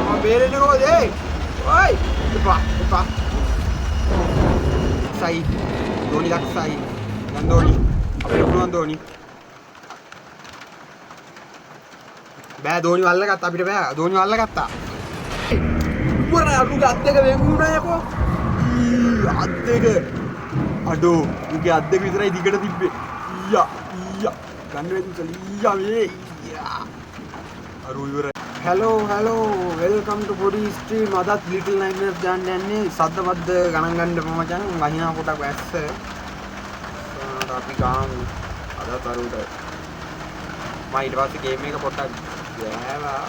mau berenin kok deh. Woi, depan. Sai, Doni Daksai. Yang Doni. Apa yang pulang Doni? බෑ දෝනි වල්ල ගත්තා අපිට බෑ දෝනි වල්ල ගත්තා උඹර අරුගේ අත් දෙක වෙන්ුණා යකෝ අත් දෙක අඩෝ උගේ අත් දෙක විතරයි දිගට තිබ්බේ ඊයා ගන්න වෙයි ඊයා මේ ඊයා අරු ඉවරයි hello welcome to body stream අදත් little nightmares දාන්න යන්නේ සද්දවද්ද ගණන් ගන්න මචං වහිනා පොටක් වැස්ස අපි ගාමු අදත් අරුට මම ඊට පස්සේ ගේම් එක පොට්ටක් gෑවා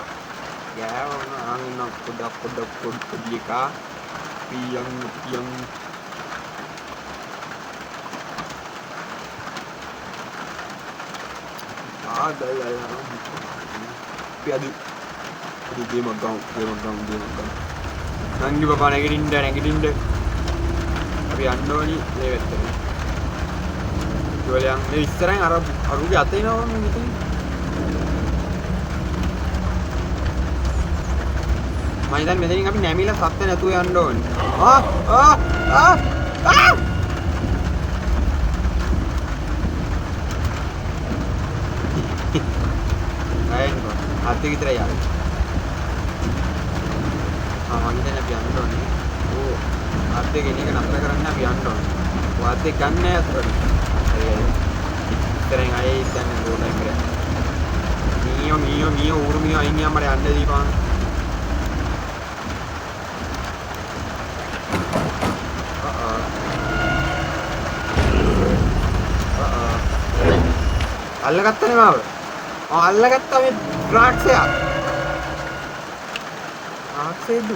නම් පොඩ්ඩක් ලිකා පියන් පියදු ගේමක් ගමු නංගි බබා නැගිටින්න අපි යන්න ඕනි මේ වැත්තට ජෝලියන් මේ ඉස්සරහින් අරුගේ අතේ නෝ මෙතන මම දැන් මෙතනින් අපි නැමිලා සත්ත්ව නැතුව යන්න ඕනේ. අයින්කෝ. අතේ විතරයි ආවේ. මම දැන් අපි යන්න ඕනේ. ඕ. අතේ ගෙන එක නතර කරන්න අපි යන්න ඕනේ. ඔය අතේ ගන්න නෑ අතට. හරි. ඉතරෙන් ආයේ ඉතින් ඕනේ කරා. මීයෝ ඌරු අයින් යන්න යන්න දීපන්. අල්ලගත්තනේ මාව. අල්ලගත්තා මේ ඩ්‍රාක්සයා. ආක්සෙද්ද?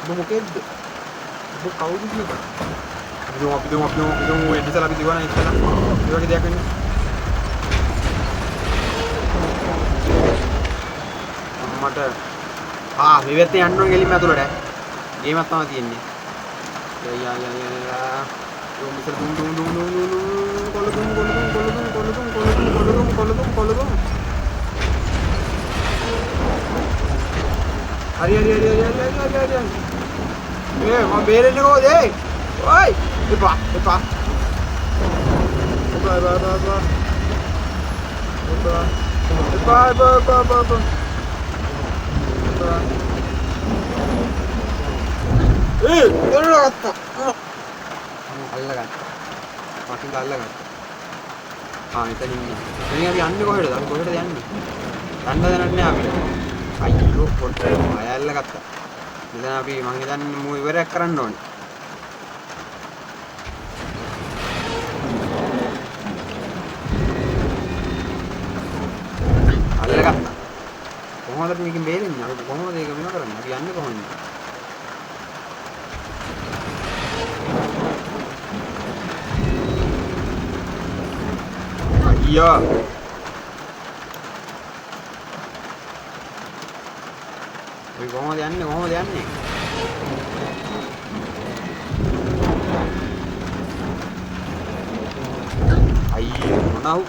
ඔබ මොකෙද්ද? ඔබ කවුද කියන්නේ? අපි දුමු එන්නසලා අපි දිවන ඉස්සලා. ඒ වගේ දෙයක් වෙන්නේ. මට මේ වෙත්තේ යන්න ඕනේ ගෙලින්ම ඇතුළට. ගේමක් තමයි තියෙන්නේ. යා යෝම් ඉස්සර දුම් කොළදුම් හරි මම බේරෙන්නේ කොහොමද ඔයි එපා අල්ලගත්තා මෙතන ඉන්නේ අපි යන්නේ කොහෙද අපි කොහෙද යන්නේ යන්න දැනන්නේ නැහැ අපි අයියෝ පොඩ්ඩක් අයල්ලගත්තා මෙතන අපි මං හිතන්නේ මූ ඉවරයක් කරන්න ඕනේ අල්ලගත්තා කොහොමද මේකෙන් බේරෙන්නේ අපි කොහොමද ඒක වෙන කරන්නේ අපි යන්නේ කොහොමද අයියා ඔය කොහොමද යන්නේ අයියෝ මොනව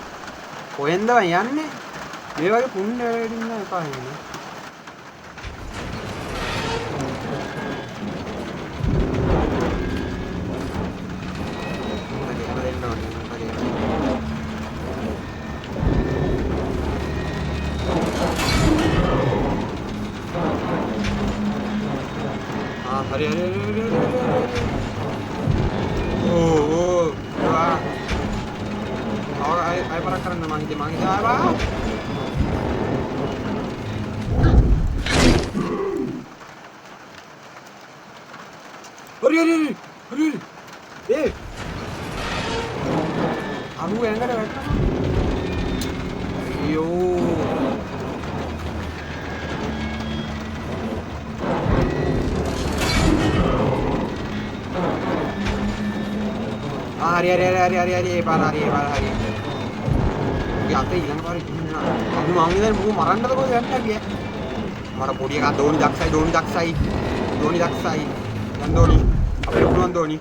කොහෙන්ද යන්නේ මේ වගේ පුණ්‍ය වැඩින්න එපා නේ hari oh wah ay para karena mangite apa hari aku yang ada ayo hari para hari ya ate ilang pare aku mau ngene mau maranda to kode yන්න ගියා මර පොඩි එකා දෝනි දක්සයි දැන් දෝනි අපිට පුළුවන් දෝනි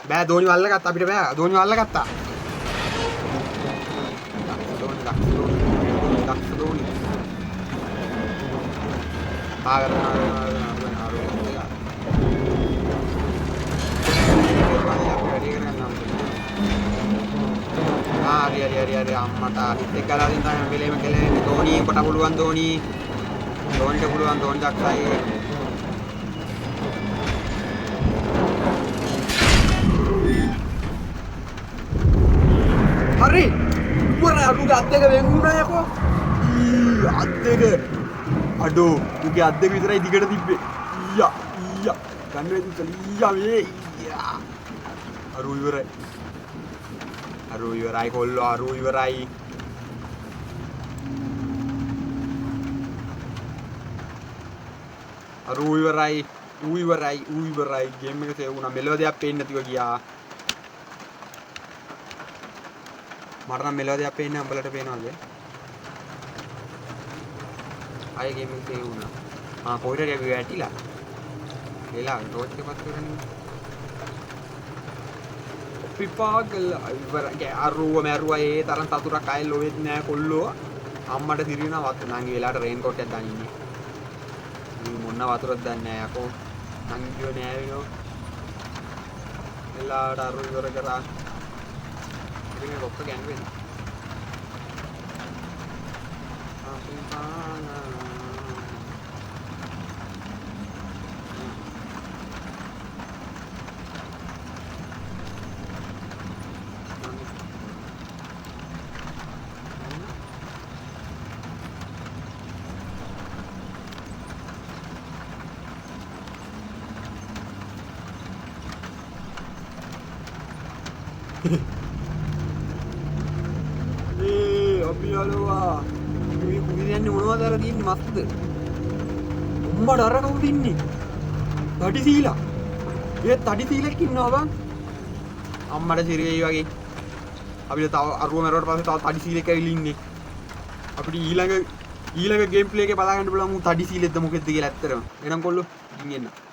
බෑ දෝනි වල්ල ගත්තා අපිට බෑ දෝනි වල්ල ගත්තා දක්ෂ දෝනි ආගර හරි අම්මට අනිත් එක ගාලා දින් තමයි මෙලෙම කෙලෙන්නේ දෝනි කොට පුළුවන් දෝනිට පුළුවන් දෝනි දක්ෂයි හරි උඹර අරුගේ අත් දෙක වෙන් වුණා යකෝ අත් දෙක අඩෝ උගේ අත් දෙක විතරයි දිගට තිබ්බේ ඊයා ගන්න වේද ඊයා මේ අරු ඉවරයි කොල්ලෝ අරු ඉවරයි ඌ ඉවරයි ගේම් එක සේව් වුණා මෙලෝ දෙයක් පේන්නේ නැතිව ගියා මට නම් මෙලෝ දෙයක් පේන්නේ උඹලට පේනවද ආයේ ගේම් එක සේව් වුණා කොයිට හරි අපි වැටිලා එලා ටෝච් එක පත් කරන්නේ පිපාගල ඉවරයි අරුව මැරුවා ඒ තරම් සතුටක් ආයේ ලොවෙත් නෑ කොල්ලෝ අම්මට දිරිනවා වත් නංගි වෙලාවට රේන් කෝට් එකක් දාන්න ඉන්නේ මේ මොන වතුරක්ද දන්නේ නෑ යකෝ නංගි කියෝ නෑ වෙනෝ වෙලාවට අරු ඉවර කරා ඉතින් මේ කොක්ක ගෑන් වෙන්නේ අපි යනවා මේ කුඩි යන්නේ මොනවද අර තින්නේ මස්ද උම්මඩ අර කවුද ඉන්නේ තඩි සීලා ඒ තඩි සීලෙක් ඉන්නවා බං අම්මඩ සිරියයි වගේ අපිට තව අරුව මරුවට පස්සේ තව තඩි සීලෙක් ඇවිල්ලා ඉන්නේ අපිට ඊළඟ ගේම් ප්ලේ එකේ බලා ගන්න බලමු තඩි සීලෙක්ද මොකෙද්ද කියලා ඇත්තටම එනම් කොල්ලෝ ඉතින් එන්න